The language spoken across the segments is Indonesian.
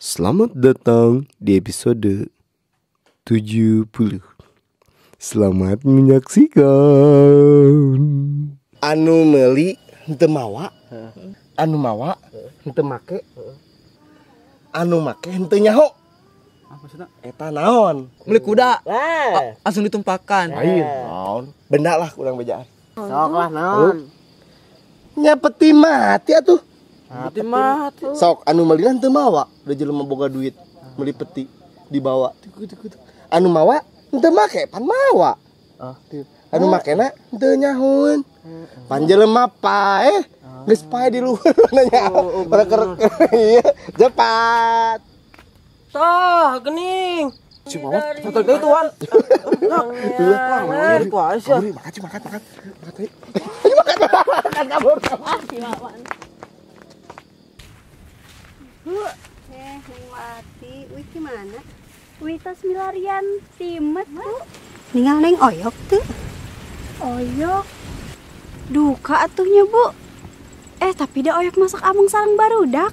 Selamat datang di episode 70. Selamat menyaksikan. Anu meuli henteu mawa, anu mawa henteu make, anu make henteu nyaho. Apa maksudnya? Eta naon? Beli kuda. Langsung ditumpahkan. Lain naon? Benda lah kurang bejaan. Sok lah naon. Nya peti mati atuh. Mati mati. Sok anu meuli henteu mawa, udah jelema boga duit meuli peti dibawa. Anu mawa henteu make pan mawa. Anu makena henteu nyahoeun. Pan jelema pae geus pae di luhur nanya. Pada kerek ieu cepat. Tah, gening. Si mawa Foto itu tuan. Ya, itu aja. Makan. Makan kabur. Neng Wati, wih gimana? Wih tas milarian timet bu. Ninggal neng oyok tuh. Oyok. Duka atuhnya bu. Tapi dia oyok masak ameng sareng barudak.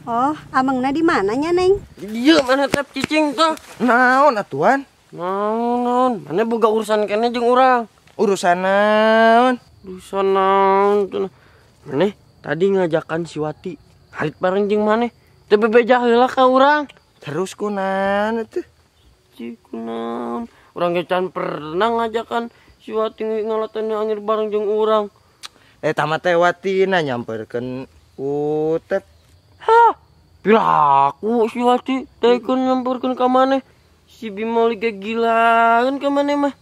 Oh, amengna di mananya neng? Iya, mana tep cicing tuh? Naon atuan? Naon. Mana boga urusan kene jeung urang. Urusan naon? Urusan naon tuh. Maneh tadi ngajakan si Wati. Harit bareng jeung maneh. Teu bebeja heula ka urang. Terus kunaon atuh? Cikunaon. Urang ge can pernah ngajakan si Wati ngalatannya angir bareng jeung urang. Tamat teh Watina nyamperkeun Utep. Hah, pilaku si Wati tekeun nyamperkeun ka maneh. Si Bimoli ge gilaeun ka maneh mah.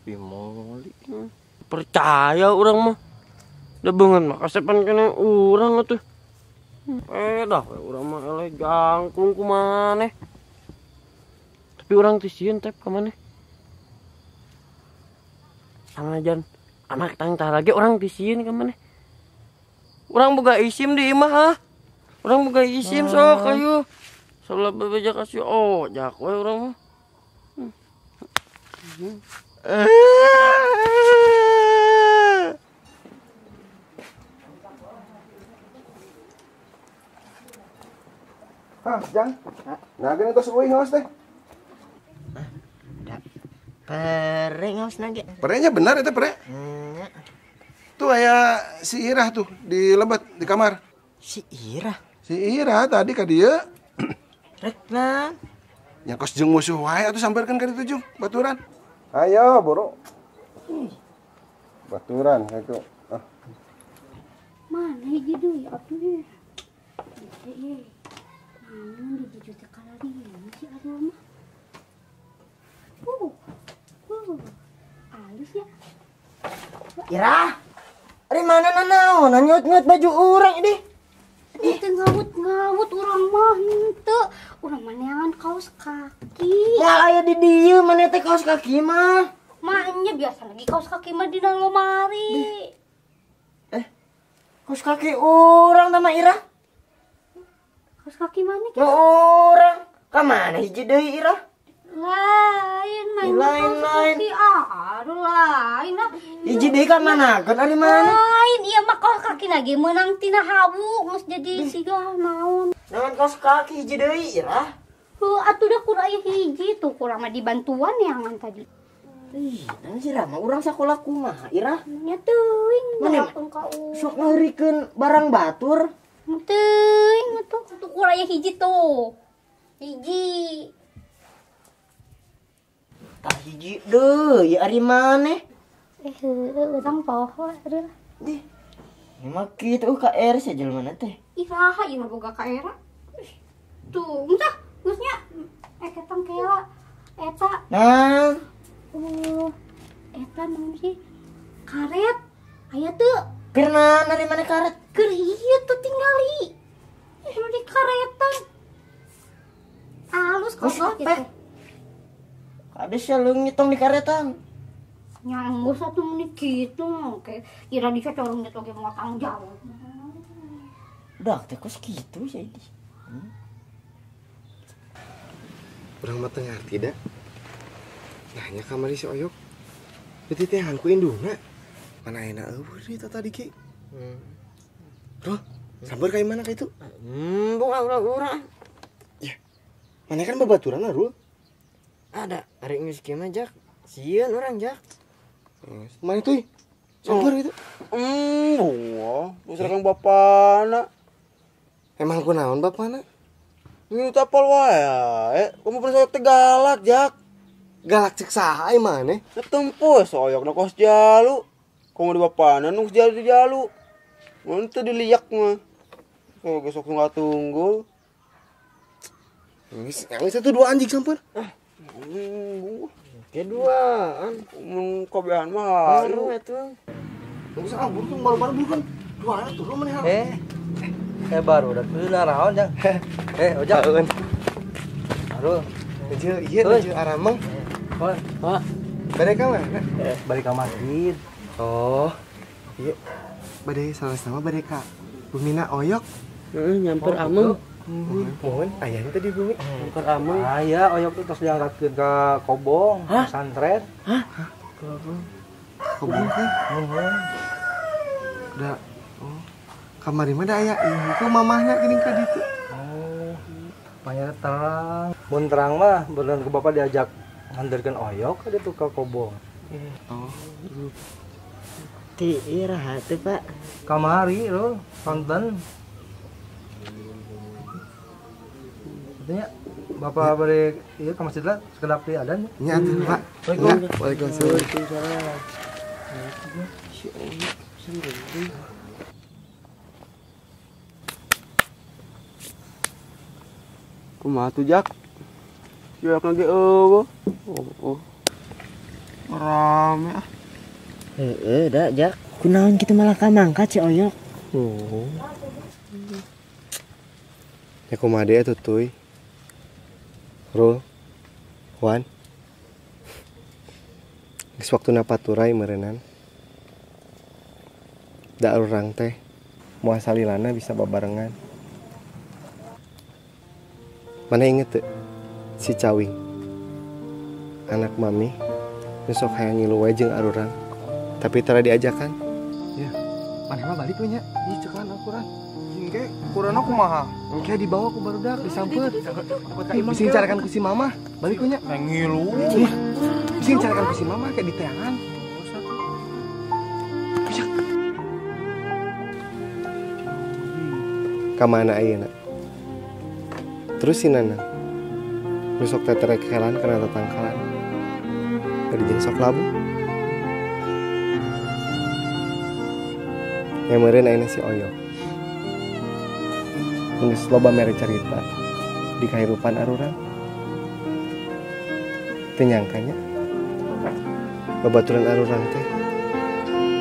Bimoli. Percaya urang mah. Da beungeun mah kasepan kene urang atuh. Dah we urang mah eleh jangkung ku maneh. Tapi urang teu sieun tep ka maneh. Sangajan anak tangtah lagi orang teu sieun ka maneh. Urang boga isim di imah ah. Urang boga isim sok ayo. Salah bebeja kasih jak we urang mah. Jang. Nah, gini tos euy ngaos teh. Pereng ngaos nage. Perenya benar eta pere. Tuh aya si Irah tuh di lebet di kamar. Si Ira. Si Irah tadi ka dieu Rekna. nyakos jeung musuh wae atuh samperkeun ka ditu Jung, baturan. Ayo, boro. Baturan itu. Mana hiji deui atuh? Naon di juta kalarian si Arul mah. Alus ya. Ira. Ari mana naon? Nyut-nyut baju urang ini. Itu ngawut urang mah henteu. Urang mah neangan kaos kaki. Moal aya di dieu mana teh kaos kaki mah. Mahnya biasa lagi kaos kaki mah dina lomari. Kaos kaki urang tama Ira. Kaos kaki mana? Ya urang. Ka mana hiji deui Ira? Lain Lain. kaki. Aduh lain lah. Hiji deui ka manakeun ari mana? Lain ieu mah kaos kaki lagi meunang tina habu geus jadi siga naon. Naon kaos kaki hiji deui Ira? Atuh da kudu aya hiji tuh kurang mah dibantuan neangan tadi. Ih, dan si Rama urang sakola kumaha Ira? Nya teuing Mana? Sok ngahrikeun barang batur. Teuing atuh kurang aya hiji tuh. Hiji. Tah hiji deui ari maneh. Urang poho atuh. Dih. Emang kitu ka er sajelmana teh. Iraha ieu mah boga ka era. Tuh, entah geus nya. Ketang kela eta. Nah, Eta naon sih? Karet. Aya teu. pirna nari mana karet? Keur ieu teu tinggali. Anu di karetan. Alus kok gitu. Kade saleung nyetong di karetan. Nyanggus atuh menit kitu oke. Ira di corong nya toge mau tanggung jawab. Dak teh kos kitu jadi. Urang mah teu ngarti da. Nanya kamari si Oyok. Beuti teh hangku indungna. Mana enak eueuh deui tadi ki. Roh, Sabar kayak mana kayak itu? Bunga urang. Mana kan babaturan Rul. Ada, hari ini skema Jak. Sieun orang Jak. Mana tuh? Sabar itu. Bunga, usah kang bapana. Emang aku naon bapana? Minum tapal wae. Kamu pernah soek teh galak Jak. Galak cek saha mana? Ketempo soyok na kos jalu. Kamu di bapana nung jalu di jalu. Mun teu diliak mah. Kalau besok tunggu. Yang satu dua anjing sampur. Keduaan. Mun kobehan mah. Baru atuh. Tunggu sabar tuh baru bukan. Dua anak tuh mana? Baru udah keuna raon Jang. Ojak. Aduh. Iya tuh aramang. Pak. Bade ka mana? Balik ka masjid. Oh. Iya. Bade sama bade ka. Bumina oyok. Nyamper ameng. Mohon ayahnya tadi bumi. Nyamper ameng. Aya oyok itu tos diangkatkeun ka Kobong, pesantren. Kobong kan? Udah. Oh. Kamari mah da aya ieu mamahna geuning ka ditu. Panya terang. Mun terang mah beneran ke bapak diajak nganterkeun oyok ka ditu ka Kobong. Oh. Ti iraha teh Pak. Kamari lo konten. Katanya bapak balik ieu ka masjid lah sekedap di adan. Nya atuh Pak. Waalaikumsalam. Kumaha tuh Jak? Jual lagi eueuh. Rame ah. Da Jak. Kunaon kita malah kamangka ci oyok. Ya kumaha deui atuh tuy. Rul. Wan. Geus waktuna paturai meureunnan. Da urang teh moal salilana bisa babarengan. Mana inget tuh si Cawing anak mami nu sok hayang ngilu wae jeung arurang tapi tara diajakan. Ya. Mana mah balik we nya. Ih cekan akuran. Engke kurana kumaha? Engke dibawa ku barudak disampeut. Bisa carakan ku si mama balik we nya. Ngilu. Bisa carakan ku si mama kayak di teangan. Kamana ayeuna? Terus si Nana lu sok teterek helan kena tatangkalan dari jeung sok labu yang meureun ayeuna si Oyok geus loba mere carita di kahirupan arurang teu nyangkanya babaturan arurang teh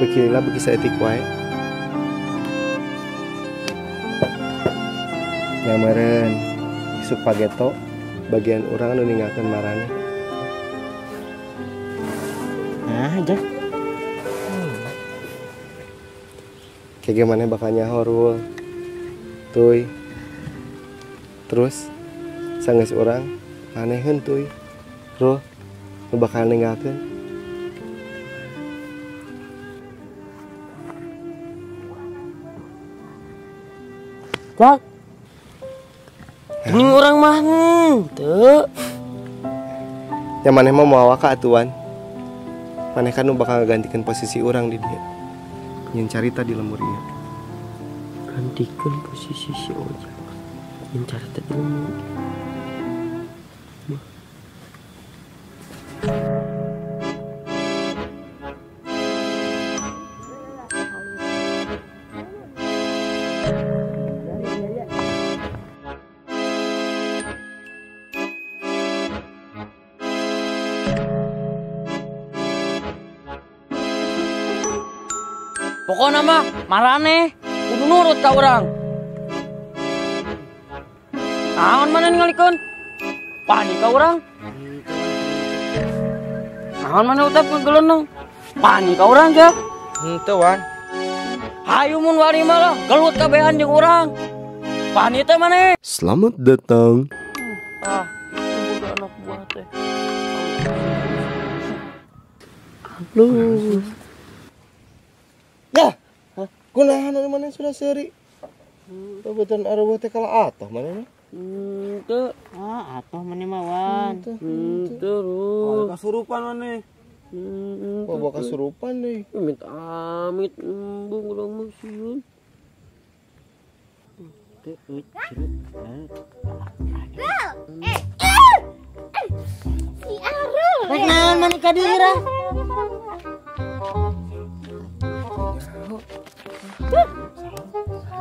beuki lila beuki saeutik wae yang meureun isuk pageto bagian orang anu ninggalkeun marana. Jak. Kayak gimana bakal nyaho Rul. Tuy. Terus sanggeus urang maneheun tuy. Rul nu bakal ninggalkeun. Jak. Ini orang mah teu. Yang maneh mah moal ka atuan. Maneh kan nu bakal ngagantikeun posisi urang di dieu. Nyen carita di lembur ieu. Gantikan posisi si Ojak. Yang carita di lembur. Pokoknya mah marane kudu nurut ka urang. Naon mana ningalikeun? Pani ka urang. Naon mana utap ke geleunang? Pani ka urang Jak. Henteu Wan. Hayu mun wari mah gelut kabehan jeung urang. Pani teh maneh. Selamat datang. Itu bukan anak buah teh. Halo. Ya, kunahan anu maneh sudah seuri. Babetan arwah teh kalah atoh mana? Henteu. Atoh maneh mawan. Henteu, Rul. Kasurupan maneh. Bawa kasurupan deh. Amit embung urang mah sieun. Si Arul. Rek naon maneh ka dieu Ira?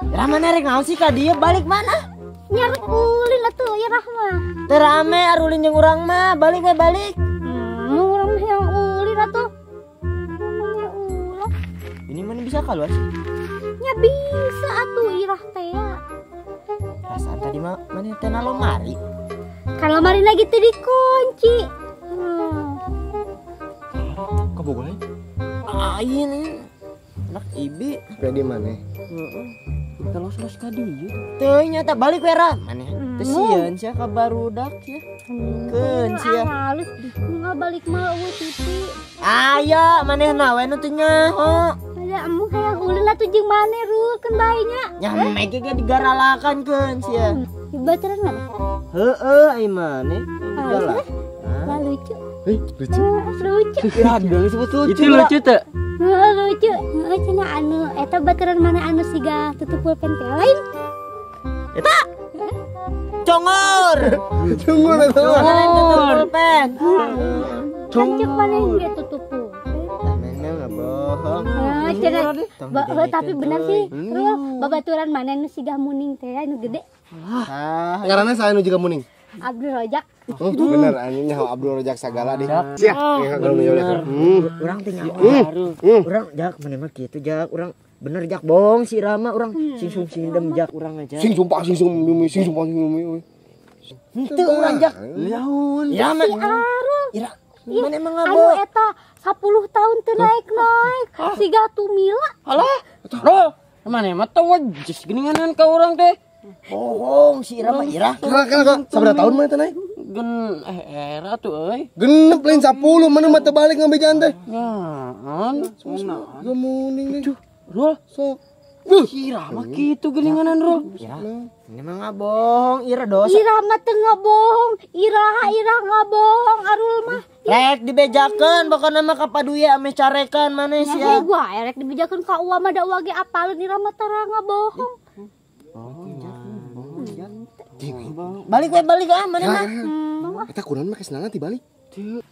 Ira mana rek naon sih ka dieu balik mana? Nyarek ulin atuh Irah mah. Teu rame arulin jeung urang mah, balik we balik. Urang mah yang ulin atuh. Namanya ulah. Ini mana bisa keluar sih? Nya bisa atuh Irah teh. Perasaan tadi mah mana teh na lomari. Kan lemari lagi teh dikunci. Kabogoh lain. Ini anak ibi. Kayak di mana? Kita los ka dieu. Teu nyata balik we Ra. Maneh teu sieun sia ka barudak ya. Keun sia. Halus nggak balik mah eueuh Titi. Aya manehna we nu teu nyaho. Ada emu hayang ulin atuh jeung maneh Rul keun bae nya. Nyame ge digaralakan keun sia. Dibacaran mana? Heueuh ai maneh. Jalan. Lah lucu. Lucu. Lucu. Ya, ada disebut lucu. Itu lucu teh. Lucu. Cenah anu eta baturan mana anu siga tutup pulpen teh lain. Eta congor. Congor eta. Tutup pulpen. Cancuk maneh ge tutup pulpen. Namanya enggak bohong. Cenah tapi bener sih. Rul babaturan mana anu siga muning teh anu gede. Ngaranna saha nu juga muning? Abdul Rojak. Oh, bener anjing nyaho Abdul Rojak sagala deh. Siap. Urang teh nyawa. Urang jak maneh mah kitu jak urang bener jak bohong si Rama urang sing singdem jak urang aja. Sing sumpah sing sumpah. Henteu urang jak. Laun. Ya man. Arul. Ira. Mana emang Anu ngabo? eta 10 tahun teu naik-naik. Siga tumila. Alah. Rul, maneh mah teu wajis geuninganan ka urang teh. Bohong si Ira mah Ira. Kira sabaraha tahun mah teh naik? Gen era tuh euy. Genep lain 10 mana mah teu balik ngambejaan teh. Nyaan. Gemuning deh. Rul, Sok. Ira mah kitu geuninganan Rul. Ira. Ini mah ngabohong Ira dosa. Ira mah teu ngabohong. Ira ngabohong Arul mah. Rek dibejakeun pokona mah kapaduye ame carekan maneh Ya sia. gua erek dibejakeun ka uwa mah da uwa ge apaleun Ira mah tara ngabohong. Balik we balik ah maneh mah. Eta kunaon mah kesnana ti balik.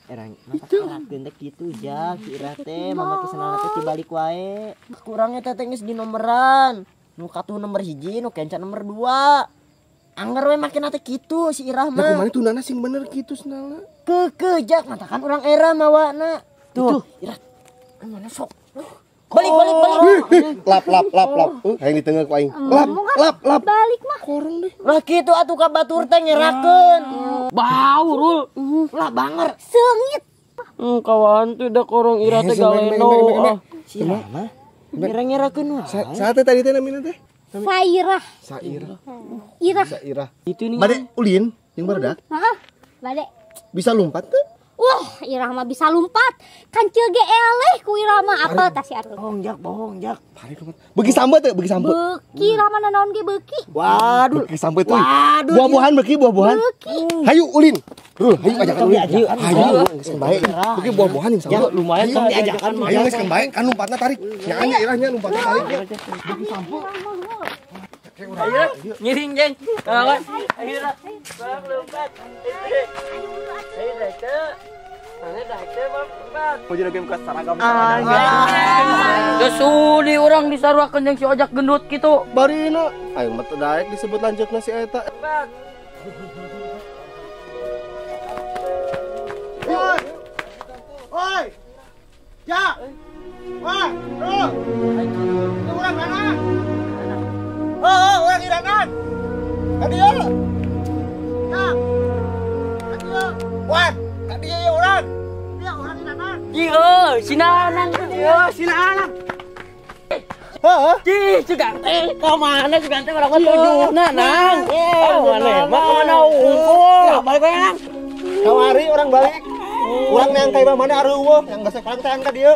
Erang makarakkeun teh kitu jak si Ira teh mama kesenana teh tibalik wae. Kurangnya teh geus di nomoran. Nu katuh nomor 1, nu kencan nomor 2. Angger we makin teh kitu si Ira Nah mah. kumaha tunana sing bener kitu senana. Kekejak matakan orang era mawana. Tuh, Ira. Mana sok. Balik. Lap. Hayang ditengeuk ku aing. Lap. Balik mah. Korong deh. Lah kitu atuh ka batur teh nyerakeun. Bau Rul. Lah banger. Seungit. Kawan tuh udah korong Ira teh galeno. Si Ira mah ngira-ngirakeun wae. Saha teh tadi teh namina teh? Sairah. Sairah. Itu nih. Bade ulin yang barudak Heeh. Bade. bisa lompat teh? Wah, Ira mah bisa lompat. Kancil ge eleh ku Ira mah apel tah si Arul. Bohong jak. Bade lompat. Beuki sambeut teh, beuki sambeut. Beuki Ira mah nanaon ge beuki. Waduh. Beuki sambeut teh. Waduh. Buah-buahan beuki buah-buahan. Beuki. Hayu ulin. Rul, hayu ajakan ulin. Hayu. Geus kan bae. Beuki buah-buahan yang sambeut. Lumayan Hayu diajakan. Hayu geus kan bae, kan lompatna tarik. Nyaanya Irahnya lompatna tarik. Beuki sambeut. Ngiring jeng. Kawan. Akhirnya. Bang lompat. Ayo dah. Mana dah bang. Kau jadi game seragam. Ya sudi orang disaruakeun jeung si ojak gendut kitu. Barina, aing mah teu daek disebut lanjutna si eta. Oi. Ya. Wah, bro. Ini urang mana? Oh, urang irangan. Tadi ya. Ya. Tadi ya. Wah, tadi ya urang. Dia urang irangan. Iya, sinanan dia, sinanan. Heeh. Cih, Cugante, kemana Cugante orang tujuh, nang. Mana, mana unggul, balik bae nang. Kawari orang balik. Urang yang kayak mana areueuh yang geus sekarang teh angkat dieu.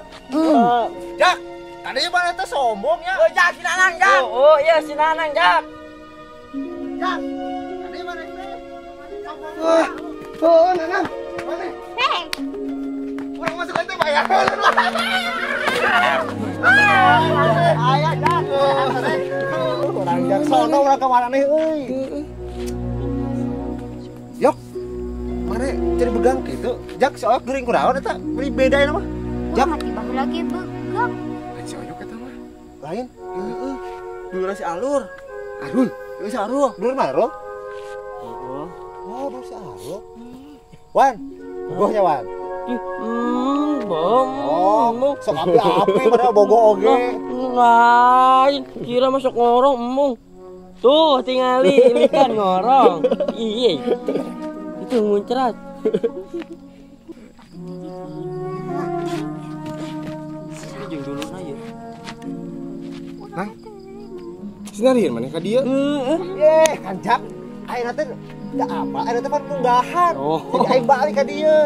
Jak. Tadi mana teh sombong ya? Jak si Nanang Jak. Oh iya si Nanang Jak. Jak. Tadi mana teh? Oh, Nanang. Mana? Hei, Orang masuk itu bayar. Aya Jak. Orang Jak sono orang kemana nih euy? Yok. Mana jadi begang gitu? Jak soalnya geuring kunaon eta? Beli beda mah. jak mati bahu lagi begak. Si Oyok eta mah. Lain? Heeh. Dulu si Alur. Arul. Si Arul. Dulu mana, Rul? Oh, dulu si Arul. Wan. Bogohnya Wan. Oh, sok api-api pada bogo oge. Lain, kira masuk ngorong emung. Tuh, tingali ikan ngorong. Iya. Itu muncrat. Jeung dulu na ye. Hah? Sinarian mana ka dieu? Kancak. Ayeuna teh da apa? Ayeuna teh kan munggahan. Jadi aing balik ka dieu.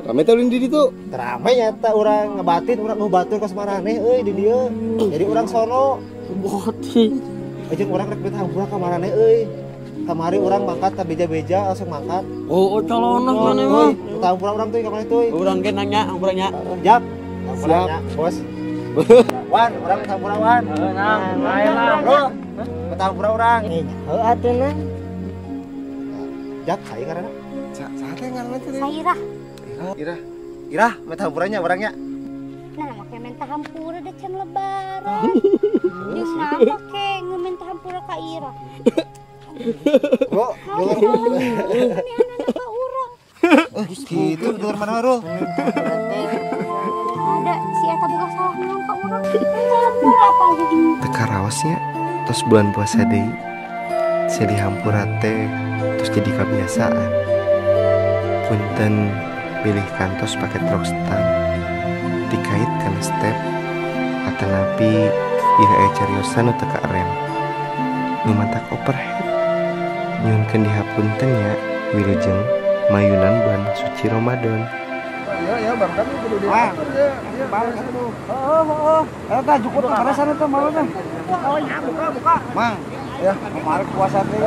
Rame teh ulin di ditu. Rame nyata urang ngebatin, urang ngobatur ka samarane euy di dieu. Jadi urang sono Boti. jeung urang rek beta hampura ka marane euy. Kamari urang mangkat ka beja-beja langsung mangkat. Oh, calonah mana mah. Beta hampura urang teh ka mana teh. Urang ge nanya, hamburanya. Jak. Hampuranya, Bos. Wan, urang hampura Wan. Nang, ayolah. Bro. Beta hampura urang. Heuh atuh Jak, saya ngaranna. Saha teh ngaranna teh? Sairah. Irah, beta hampuranya urangnya. Nah, make minta hampura da can lebaran. Jeung nama ke ngeminta hampura ka Ira. Bro, Ini anak ka urang. gitu dengar mana Rul? Ada si eta boga salah naon ka urang. Minta hampura apa gitu. Teka rawasnya terus bulan puasa deui. Silih hampura teh terus jadi kebiasaan. Punten pilih kantos pakai rockstar dikaitkan step atau napi ieu aya cariosan teu ka rem lumantak overhead nyunkeun dihapuntennya wilujeng mayunan bulan suci Ramadan. Ya, Bang, kan kudu di. Balik atuh. Eta cukup ka sana teh mau teh. Oh, ya buka. Mang, ya, kemarin puasa teh.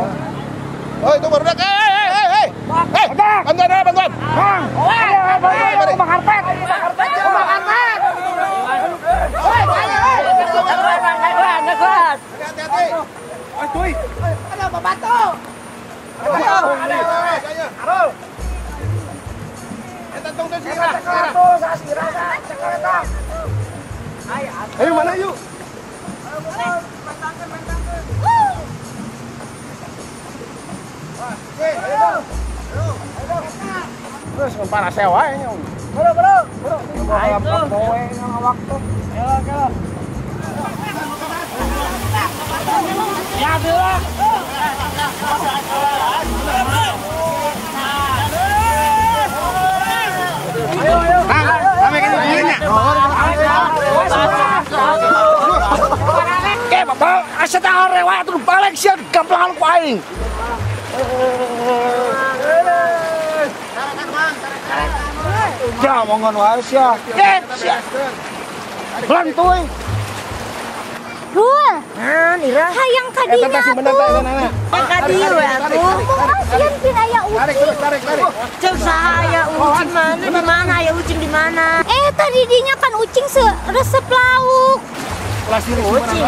Oh, itu baru dak. Hei. Bantuan. Mang. Bang karpet. Hei, hati-hati. Tuh. Ada apa batu? Arul. Eta tong teh sirah. Ayo mana yuk? Terus para sewa nya. Bro. Ayo poe waktu. Ayo. Ya dulu. Ayo. Kami kan dinya. Oke, Bapak, asa tah rewa atuh balik sia gamplangan ku aing. Ya, monggon wae sia. Sia. Lantuy. Rul, Ira. hayang ka dinya atuh. Ka dieu we atuh. Asian pin aya ucing. Tarik. Cek sahaya ucing mana di mana ya ucing di mana? Tadi dinya kan ucing resep lauk. Ucing.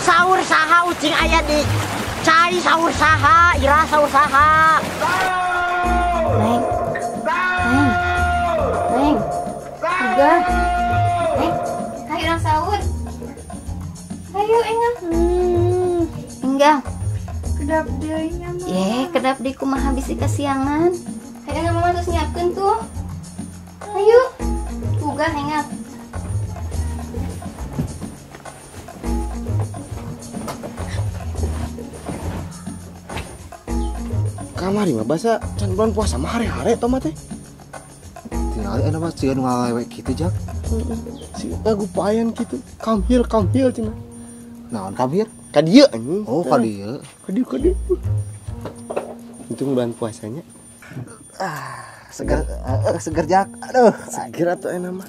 Sahur saha ucing aya di cai sahur saha, Ira sahur saha. Neng. Enggak. Neng, ayo sahur. Ayo enggak. Enggak. Kedap deui nya mah. Kedap deui kumaha bisi kasiangan. Ayo mama terus nyiapkeun tuh. Ayo. Tugah enggak. Kamari mah basa can bulan puasa mah hare-hare teh mah teh. Tinggal enak mah sieun ngalewe kitu Jak. Si ngagupayan kitu. Kamhil cenah. Naon kamhil? Ka dieu anjing. Oh, ka dieu. Ka dieu. Itu bulan puasanya. Segar Jak. Aduh, seger atuh enak mah.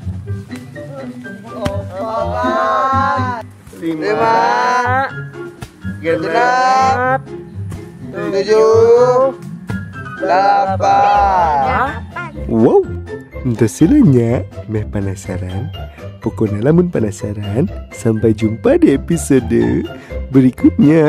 Lima. Genap. 7, 8. Wow, entah silanya, meh penasaran. Pokoknya lamun penasaran, sampai jumpa di episode berikutnya.